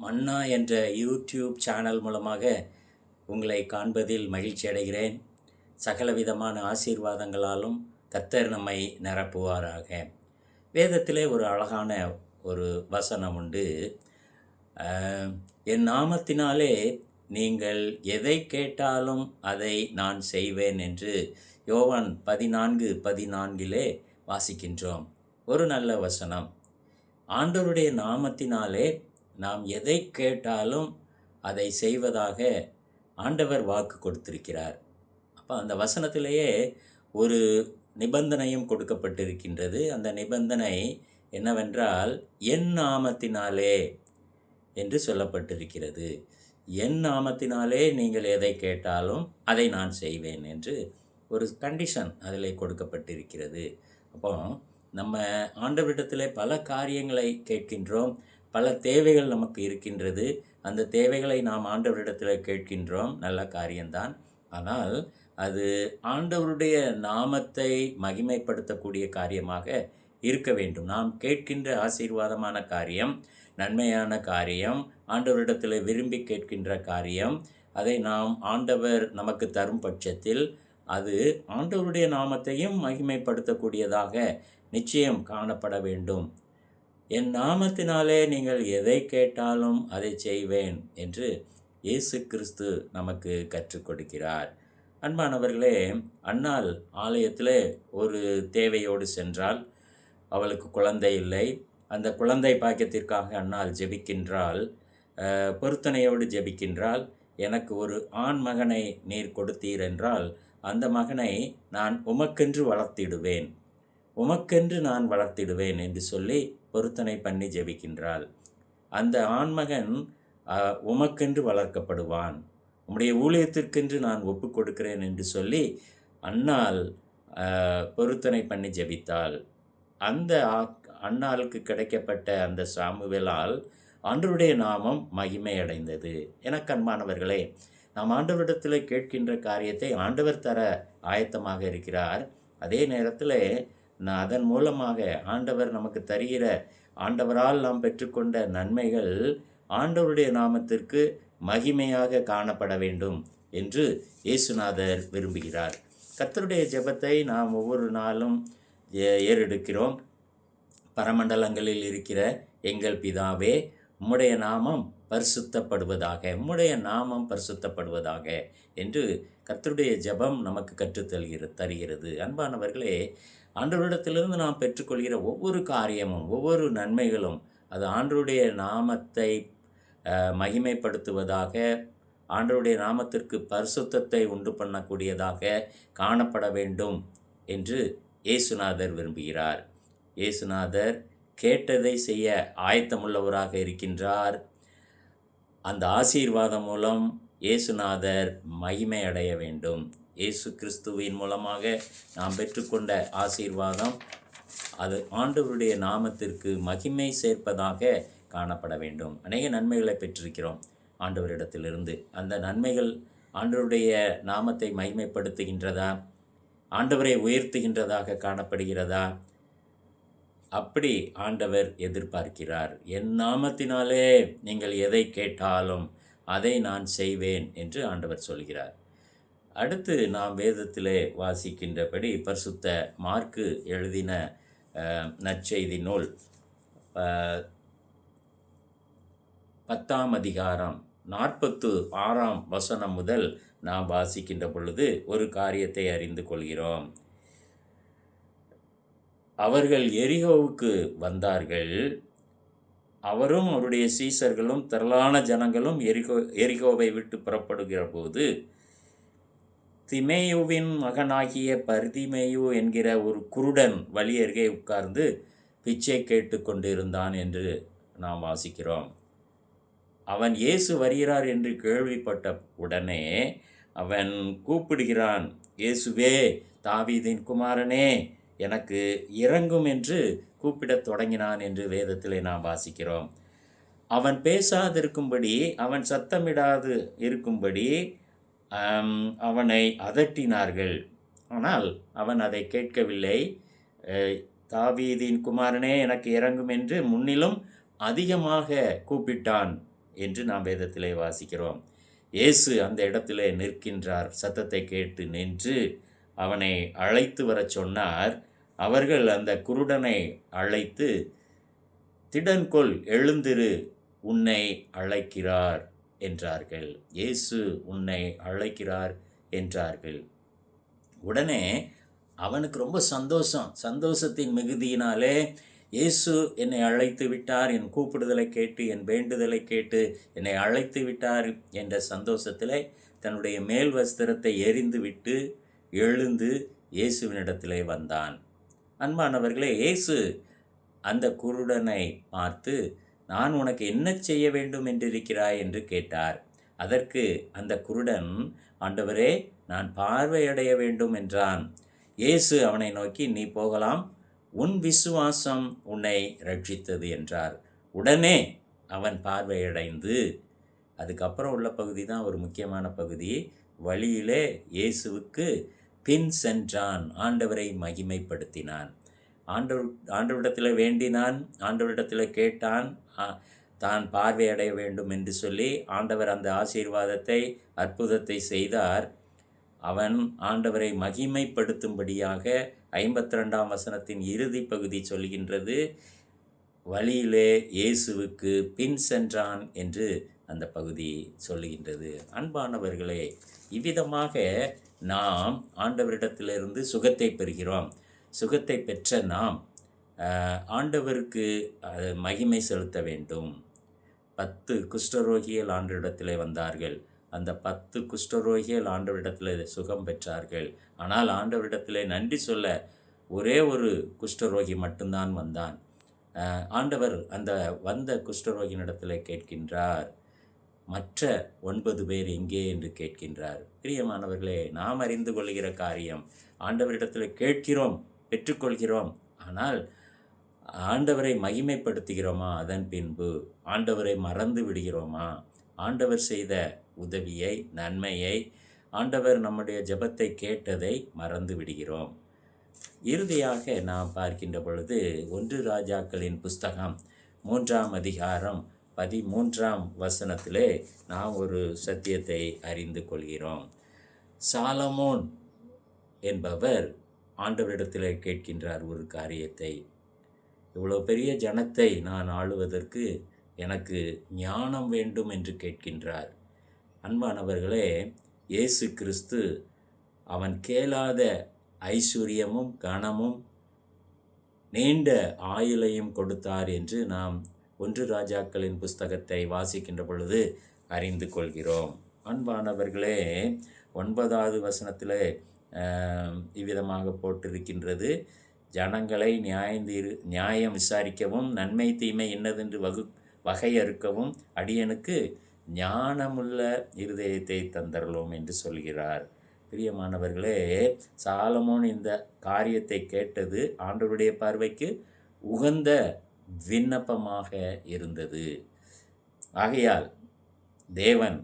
மன்னா என்ற YouTube channel மூலமாக உங்களை காண்பதில் மகிழ்ச்சி அடைகிறேன். சகலவிதமான ஆசீர்வாதங்களாலும் கர்த்தர் நம்மை நிரப்புவாராக. வேதத்திலே ஒரு அழகான ஒரு வசனம் உண்டு. என் நாமத்தினாலே நீங்கள் எதை கேட்டாலும் அதை நான் செய்வேன் என்று யோவான் 14:14 வாசிக்கின்றோம். ஒரு நல்ல வசனம். ஆண்டவருடைய நாமத்தினாலே நாம் எதை கேட்டாலும் அதை செய்வதாக ஆண்டவர் வாக்கு கொடுத்திருக்கிறார். அப்போ அந்த வசனத்திலேயே ஒரு நிபந்தனையும் கொடுக்கப்பட்டிருக்கின்றது. அந்த நிபந்தனை என்னவென்றால், என் நாமத்தினாலே என்று சொல்லப்பட்டிருக்கிறது. என் நாமத்தினாலே நீங்கள் எதை கேட்டாலும் அதை நான் செய்வேன் என்று ஒரு கண்டிஷன் அதில் கொடுக்கப்பட்டிருக்கிறது. அப்போ நம்ம ஆண்டவரிடத்திலே பல காரியங்களை கேட்கின்றோம். பல தேவைகள் நமக்கு இருக்கின்றது. அந்த தேவைகளை நாம் ஆண்டவரிடத்தில் கேட்கின்றோம், நல்ல காரியம்தான். ஆனால் அது ஆண்டவருடைய நாமத்தை மகிமைப்படுத்தக்கூடிய காரியமாக இருக்க வேண்டும். நாம் கேட்கின்ற ஆசீர்வாதமான காரியம், நன்மையான காரியம், ஆண்டவரிடத்தில் விரும்பி கேட்கின்ற காரியம், அதை நாம் ஆண்டவர் நமக்கு தரும் பட்சத்தில் அது ஆண்டவருடைய நாமத்தையும் மகிமைப்படுத்தக்கூடியதாக நிச்சயம் காணப்பட வேண்டும். என் நாமத்தினாலே நீங்கள் எதை கேட்டாலும் அதை செய்வேன் என்று இயேசு கிறிஸ்து நமக்கு கற்றுக் கொடுக்கிறார். அன்பானவர்களே, அன்னாள் ஆலயத்தில் ஒரு தேவையோடு சென்றால், அவளுக்கு குழந்தை இல்லை. அந்த குழந்தை பாக்கியத்திற்காக அன்னாள் ஜெபிக்கின்றாள், பொருத்தனையோடு ஜெபிக்கின்றாள். எனக்கு ஒரு ஆண் மகனை நீர் கொடுத்தீர் என்றால் அந்த மகனை நான் உமக்கென்று வளர்த்திடுவேன், உமக்கென்று நான் வளர்த்திடுவேன் என்று சொல்லி பொருத்தனை பண்ணி ஜெபிக்கின்றாள். அந்த ஆண்மகன் உமக்கென்று வளர்க்கப்படுவான், உம்முடைய ஊழியத்திற்கென்று நான் ஒப்பு கொடுக்கிறேன் என்று சொல்லி அன்னாள் பொருத்தனை பண்ணி ஜெபித்தாள். அந்த அன்னாளுக்கு கிடைக்கப்பட்ட அந்த சாமுவேலால் ஆண்டவருடைய நாமம் மகிமை அடைந்தது. எனக்கு அன்பானவர்களே, நாம் ஆண்டவரிடத்தில் கேட்கின்ற காரியத்தை ஆண்டவர் தர ஆயத்தமாக இருக்கிறார். அதே நேரத்தில் அதன் மூலமாக ஆண்டவர் நமக்கு தருகிற, ஆண்டவரால் நாம் பெற்றுக்கொண்ட நன்மைகள் ஆண்டவருடைய நாமத்திற்கு மகிமையாக காணப்பட வேண்டும் என்று இயேசுநாதர் விரும்புகிறார். கர்த்தருடைய ஜெபத்தை நாம் ஒவ்வொரு நாளும் ஏறெடுக்கிறோம். பரமண்டலங்களில் இருக்கிற எங்கள் பிதாவே, உம்முடைய நாமம் பரிசுத்தப்படுவதாக, உம்முடைய நாமம் பரிசுத்தப்படுவதாக என்று கர்த்தருடைய ஜெபம் நமக்கு தருகிறது. அன்பானவர்களே, ஆண்டவரிடத்திலிருந்து நாம் பெற்றுக்கொள்கிற ஒவ்வொரு காரியமும், ஒவ்வொரு நன்மைகளும் அது ஆண்டவருடைய நாமத்தை மகிமைப்படுத்துவதாக, ஆண்டவருடைய நாமத்திற்கு பரிசுத்தத்தை உண்டு பண்ணக்கூடியதாக காணப்பட வேண்டும் என்று இயேசுநாதர் விரும்புகிறார். இயேசுநாதர் கேட்டதை செய்ய ஆயத்தமுள்ளவராக இருக்கின்றார். அந்த ஆசீர்வாதம் மூலம் இயேசுநாதர் மகிமை அடைய வேண்டும். இயேசு கிறிஸ்துவின் மூலமாக நாம் பெற்றுக்கொண்ட ஆசீர்வாதம் அது ஆண்டவருடைய நாமத்திற்கு மகிமை சேர்ப்பதாக காணப்பட வேண்டும். அநேக நன்மைகளை பெற்றிருக்கிறோம் ஆண்டவரிடத்திலிருந்து. அந்த நன்மைகள் ஆண்டவருடைய நாமத்தை மகிமைப்படுத்துகின்றதா, ஆண்டவரை உயர்த்துகின்றதாக காணப்படுகிறதா? அப்படி ஆண்டவர் எதிர்பார்க்கிறார். என் நாமத்தினாலே நீங்கள் எதை கேட்டாலும் அதை நான் செய்வேன் என்று ஆண்டவர் சொல்கிறார். அடுத்து நாம் வேதத்திலே வாசிக்கின்றபடி பரிசுத்த மார்க்கு எழுதின நற்செய்தி நூல் 10ஆம் அதிகாரம் 46ஆம் வசனம் முதல் நாம் வாசிக்கின்ற பொழுது ஒரு காரியத்தை அறிந்து கொள்கிறோம். அவர்கள் எரிகோவுக்கு வந்தார்கள். அவரும் அவருடைய சீசர்களும் திரளான ஜனங்களும் எரிகோவை விட்டு புறப்படுகிற போது, திமேயுவின் மகனாகிய பர்திமேயு என்கிற ஒரு குருடன் வழி அருகே உட்கார்ந்து பிச்சை கேட்டு கொண்டிருந்தான் என்று நாம் வாசிக்கிறோம். அவன் இயேசு வருகிறார் என்று கேள்விப்பட்ட உடனே அவன் கூப்பிடுகிறான், இயேசுவே, தாவீதின் குமாரனே, எனக்கு இரங்கும் என்று கூப்பிடத் தொடங்கினான் என்று வேதத்திலே நாம் வாசிக்கிறோம். அவன் பேசாதிருக்கும்படி, அவன் சத்தமிடாது இருக்கும்படி அவனை அதட்டினார்கள். ஆனால் அவன் அதை கேட்கவில்லை. தாவீதின் குமாரனே, எனக்கு இரங்கும் என்று முன்னிலும் அதிகமாக கூப்பிட்டான். என்று நாம் வேதத்திலே வாசிக்கிறோம். இயேசு அந்த இடத்திலே நிற்கின்றார். சத்தத்தை கேட்டு நின்று அவனை அழைத்து வரச் சொன்னார். அவர்கள் அந்த குருடனை அழைத்து, திடன்கொள், எழுந்திரு, உன்னை அழைக்கிறார் என்றார்கள். இயேசு உன்னை அழைக்கிறார் என்றார்கள். உடனே அவனுக்கு ரொம்ப சந்தோஷத்தின் மிகுதியினாலே, இயேசு என்னை அழைத்து விட்டார், என் கூப்பிடுதலை கேட்டு, என் வேண்டுதலை கேட்டு என்னை அழைத்து விட்டார் என்ற சந்தோஷத்திலே தன்னுடைய மேல் வஸ்திரத்தை எறிந்து விட்டு எழுந்து இயேசுவினிடத்திலே வந்தான். அன்பானவர்களே, இயேசு அந்த குருடனை பார்த்து, நான் உனக்கு என்ன செய்ய வேண்டும் என்றிருக்கிறாய் என்று கேட்டார். அதற்கு அந்த குருடன், ஆண்டவரே, நான் பார்வையடைய வேண்டும் என்றான். இயேசு அவனை நோக்கி, நீ போகலாம், உன் விசுவாசம் உன்னை ரட்சித்தது என்றார். உடனே அவன் பார்வையடைந்து, அதுக்கப்புறம் உள்ள பகுதி தான் ஒரு முக்கியமான பகுதி. வழியிலே இயேசுவுக்கு பின் சென்றான், ஆண்டவரை மகிமைப்படுத்தினான். ஆண்டவரிடத்தில் வேண்டினான், ஆண்டவரிடத்தில் கேட்டான், தான் பார்வையடைய வேண்டும் என்று சொல்லி ஆண்டவர் அந்த ஆசீர்வாதத்தை, அற்புதத்தை செய்தார். அவன் ஆண்டவரை மகிமைப்படுத்தும்படியாக 52ஆம் வசனத்தின் இறுதி பகுதி சொல்கின்றது, வழியிலே இயேசுவுக்கு பின் சென்றான் என்று அந்த பகுதி சொல்லுகின்றது. அன்பானவர்களே, இவ்விதமாக நாம் ஆண்டவரிடத்திலிருந்து சுகத்தை பெறுகிறோம். சுகத்தை பெற்ற நாம் ஆண்டவருக்கு மகிமை செலுத்த வேண்டும். 10 குஷ்டரோகிகள் ஆண்டவரிடத்தில் வந்தார்கள். அந்த 10 குஷ்டரோகிகள் ஆண்டவரிடத்தில் சுகம் பெற்றார்கள். ஆனால் ஆண்டவரிடத்தில் நன்றி சொல்ல ஒரே ஒரு குஷ்டரோகி மட்டும்தான் வந்தான். ஆண்டவர் அந்த வந்த குஷ்டரோகியினிடத்தில் கேட்கின்றார், மற்ற 9 பேர் எங்கே என்று கேட்கின்றார். பிரியமானவர்களே, நாம் அறிந்து கொள்கிற காரியம், ஆண்டவரிடத்தில் கேட்கிறோம், பெற்றுக்கொள்கிறோம். ஆனால் ஆண்டவரை மகிமைப்படுத்துகிறோமா? அதன் பின்பு ஆண்டவரை மறந்து விடுகிறோமா? ஆண்டவர் செய்த உதவியை, நன்மையை, ஆண்டவர் நம்முடைய ஜெபத்தை கேட்டதை மறந்து விடுகிறோம். இறுதியாக நாம் பார்க்கின்ற பொழுது 1 ராஜாக்களின் புஸ்தகம் 3ஆம் அதிகாரம் 13ஆம் வசனத்திலே நாம் ஒரு சத்தியத்தை அறிந்து கொள்கிறோம். சாலமோன் என்பவர் ஆண்டவரிடத்தில் கேட்கின்றார் ஒரு காரியத்தை. இவ்வளோ பெரிய ஜனத்தை நான் ஆளுவதற்கு எனக்கு ஞானம் வேண்டும் என்று கேட்கின்றார். அன்பானவர்களே, இயேசு கிறிஸ்து அவன் கேளாத ஐஸ்வர்யமும் கனமும் நீண்ட ஆயுளையும் கொடுத்தார் என்று நாம் 1 ராஜாக்களின் புஸ்தகத்தை வாசிக்கின்ற பொழுது அறிந்து கொள்கிறோம். அன்பானவர்களே, 9வது வசனத்தில் இவ்விதமாக போட்டிருக்கின்றது, ஜனங்களை நியாயம் விசாரிக்கவும், நன்மை தீமை இன்னதென்று வகையறுக்கவும் அடியனுக்கு ஞானமுள்ள இருதயத்தை தந்தரலும் என்று சொல்கிறார். பிரியமானவர்களே, சாலமோன் இந்த காரியத்தை கேட்டது ஆண்டவருடைய பார்வைக்கு உகந்த விண்ணப்பமாக இருந்தது. ஆகையால் தேவன்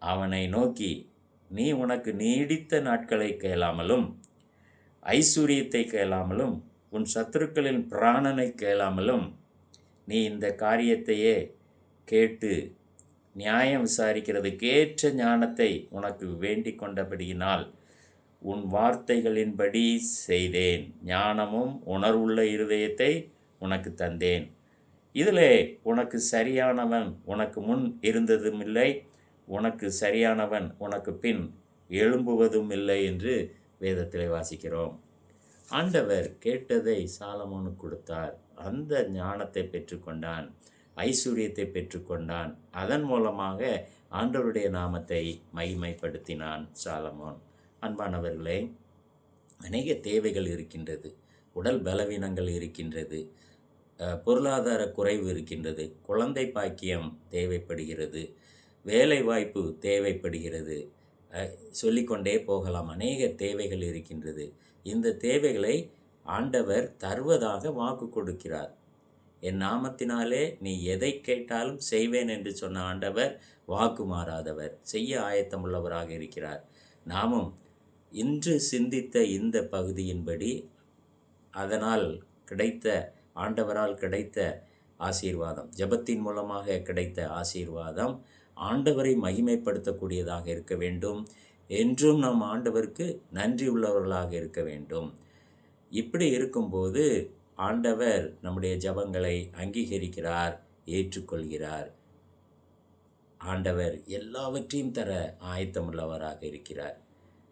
அவனை நோக்கி, நீ உனக்கு நீடித்த நாட்களை கேளாமலும், ஐஸ்வர்யத்தை கேளாமலும், உன் சத்துருக்களின் பிராணனை கேளாமலும், நீ இந்த காரியத்தையே கேட்டு நியாயம் விசாரிக்கிறதுக்கு ஏற்ற ஞானத்தை உனக்கு வேண்டிக் கொண்டபடியினால் உன் வார்த்தைகளின்படி செய்தேன், ஞானமும் உணர்வுள்ள இருதயத்தை உனக்கு தந்தேன். இதிலே உனக்கு சரியானவன் உனக்கு முன் இருந்ததும் இல்லை, உனக்கு சரியானவன் உனக்கு பின் எழும்புவதும் இல்லை என்று வேதத்தில் வாசிக்கிறோம். ஆண்டவர் கேட்டதை சாலமோனுக்கு கொடுத்தார். அந்த ஞானத்தை பெற்றுக்கொண்டான், ஐஸ்வர்யத்தை பெற்றுக்கொண்டான். அதன் மூலமாக ஆண்டவருடைய நாமத்தை மகிமைப்படுத்தினான் சாலமோன். அன்பானவர்களே, அநேக தேவைகள் இருக்கின்றது, உடல் பலவீனங்கள் இருக்கின்றது, பொருளாதார குறைவு இருக்கின்றது, குழந்தை பாக்கியம் தேவைப்படுகிறது, வேலை வாய்ப்பு தேவைப்படுகிறது, சொல்லிக்கொண்டே போகலாம். அநேக தேவைகள் இருக்கின்றது. இந்த தேவைகளை ஆண்டவர் தருவதாக வாக்கு கொடுக்கிறார். என் நாமத்தினாலே நீ எதை கேட்டாலும் செய்வேன் என்று சொன்ன ஆண்டவர் வாக்கு மாறாதவர், செய்ய ஆயத்தமுள்ளவராக இருக்கிறார். நாமும் இன்று சிந்தித்த இந்த பகுதியின்படி, அதனால் கிடைத்த, ஆண்டவரால் கிடைத்த ஆசீர்வாதம், ஜெபத்தின் மூலமாக கிடைத்த ஆசீர்வாதம் ஆண்டவரை மகிமைப்படுத்தக்கூடியதாக இருக்க வேண்டும். என்றும் நாம் ஆண்டவருக்கு நன்றி உள்ளவர்களாக இருக்க வேண்டும். இப்படி இருக்கும்போது ஆண்டவர் நம்முடைய ஜெபங்களை அங்கீகரிக்கிறார், ஏற்றுக்கொள்கிறார். ஆண்டவர் எல்லாவற்றையும் தர ஆயத்தமுள்ளவராக இருக்கிறார்.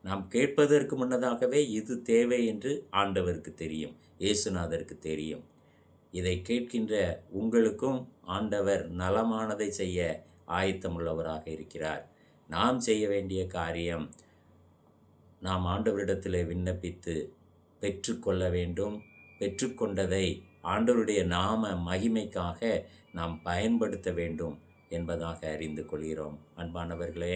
நாம் கேட்பதற்கு முன்னதாகவே இது தேவை என்று ஆண்டவருக்கு தெரியும், இயேசுநாதருக்கு தெரியும். இதை கேட்கின்ற உங்களுக்கும் ஆண்டவர் நலமானதை செய்ய ஆயத்தமுள்ளவராக இருக்கிறார். நாம் செய்ய வேண்டிய காரியம், நாம் ஆண்டவரிடத்தில் விண்ணப்பித்து பெற்றுக்கொள்ள வேண்டும். பெற்றுக்கொண்டதை ஆண்டவருடைய நாம மகிமைக்காக நாம் பயன்படுத்த வேண்டும் என்பதாக அறிந்து கொள்கிறோம். அன்பானவர்களே,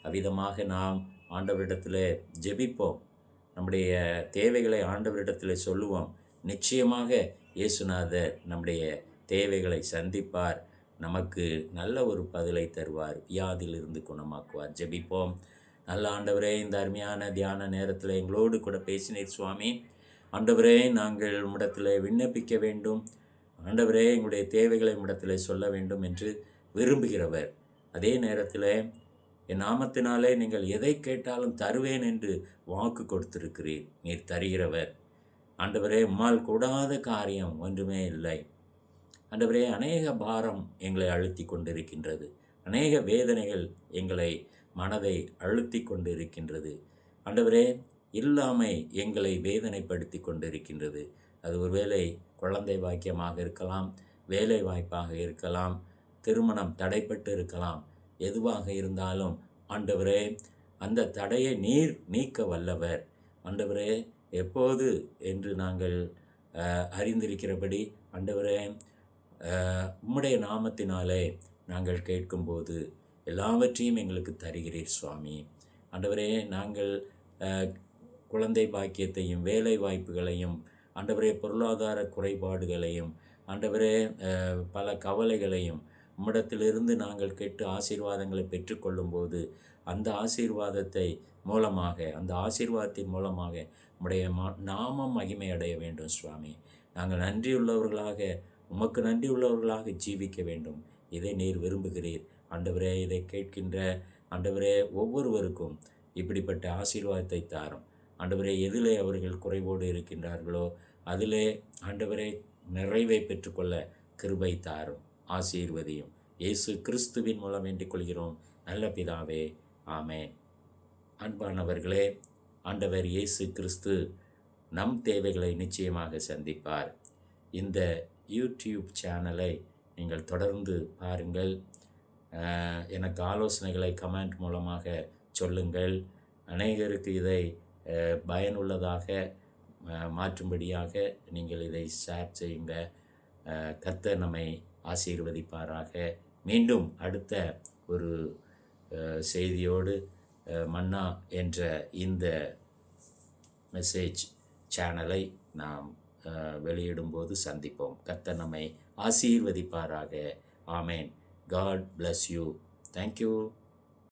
அவ்விதமாக நாம் ஆண்டவரிடத்தில் ஜெபிப்போம். நம்முடைய தேவைகளை ஆண்டவரிடத்தில் சொல்லுவோம். நிச்சயமாக இயேசுநாதர் நம்முடைய தேவைகளை சந்திப்பார், நமக்கு நல்ல ஒரு பதிலை தருவார், வியாதியிலிருந்து குணமாக்குவார். ஜெபிப்போம். நல்ல ஆண்டவரே, இந்த அருமையான தியான நேரத்தில் எங்களோடு கூட பேசினீர் சுவாமி. ஆண்டவரே, நாங்கள் உம்மிடத்தில் விண்ணப்பிக்க வேண்டும். ஆண்டவரே, எங்களுடைய தேவைகளை உம்மிடத்தில் சொல்ல வேண்டும் என்று விரும்புகிறவர். அதே நேரத்தில் என் நாமத்தினாலே நீங்கள் எதை கேட்டாலும் தருவேன் என்று வாக்கு கொடுத்திருக்கிறீர். நீர் தருகிறவர். ஆண்டவரே, உம்மால் கூடாத காரியம் ஒன்றுமே இல்லை. ஆண்டவரே, அநேக பாரம் எங்களை அழுத்தி கொண்டிருக்கின்றது. அநேக வேதனைகள் எங்களை மனதை அழுத்தி கொண்டிருக்கின்றது. ஆண்டவரே, இல்லாமை எங்களை வேதனைப்படுத்தி கொண்டிருக்கின்றது. அது ஒருவேளை குழந்தை பாக்கியமாக இருக்கலாம், வேலை வாய்ப்பாக இருக்கலாம், திருமணம் தடைப்பட்டு இருக்கலாம். எதுவாக இருந்தாலும் ஆண்டவரே, அந்த தடையை நீர் நீக்க வல்லவர். ஆண்டவரே, எப்போது என்று நாங்கள் அறிந்திருக்கிறபடி ஆண்டவரே, உம்முடைய நாமத்தினாலே நாங்கள் கேட்கும்போது எல்லாவற்றையும் எங்களுக்கு தருகிறீர் சுவாமி. ஆண்டவரே, நாங்கள் குழந்தை பாக்கியத்தையும் வேலை வாய்ப்புகளையும் ஆண்டவரே, பொருளாதார குறைபாடுகளையும் ஆண்டவரே, பல கவலைகளையும் உம்மிடத்திலிருந்து நாங்கள் கேட்டு ஆசீர்வாதங்களை பெற்றுக்கொள்ளும்போது அந்த ஆசீர்வாதத்தை மூலமாக, அந்த ஆசீர்வாதத்தின் மூலமாக உம்முடைய நாமம் மகிமை அடைய வேண்டும் சுவாமி. நாங்கள் நன்றியுள்ளவர்களாக, உமக்கு நன்றியுள்ளவர்களாக ஜீவிக்க வேண்டும். இதை நீர் விரும்புகிறீர். ஆண்டவரே, இதை கேட்கின்ற ஆண்டவரே, ஒவ்வொருவருக்கும் இப்படிப்பட்ட ஆசீர்வாதத்தை தாரும். ஆண்டவரே, எதிலே அவர்கள் குறைவோடு இருக்கின்றார்களோ அதிலே ஆண்டவரே நிறைவை பெற்றுக்கொள்ள கிருபை தாரும், ஆசீர்வதியும். இயேசு கிறிஸ்துவின் மூலம் வேண்டிக் கொள்கிறோம் நல்ல பிதாவே, ஆமென். அன்பானவர்களே, ஆண்டவர் இயேசு கிறிஸ்து நம் தேவைகளை நிச்சயமாக சந்திப்பார். இந்த யூடியூப் சேனலை நீங்கள் தொடர்ந்து பாருங்கள். எனக்கு ஆலோசனைகளை கமெண்ட் மூலமாக சொல்லுங்கள். அநேகருக்கு இதை பயனுள்ளதாக மாற்றும்படியாக நீங்கள் இதை ஷேர் செய்யுங்க. கர்த்தர் நம்மை ஆசீர்வதிப்பாராக. மீண்டும் அடுத்த ஒரு செய்தியோடு மன்னா என்ற இந்த மெசேஜ் சேனலை நாம் வெளியிடும்போது சந்திப்போம். கர்த்தர் நம்மை ஆசீர்வதிப்பாராக. ஆமேன். God bless you. Thank you.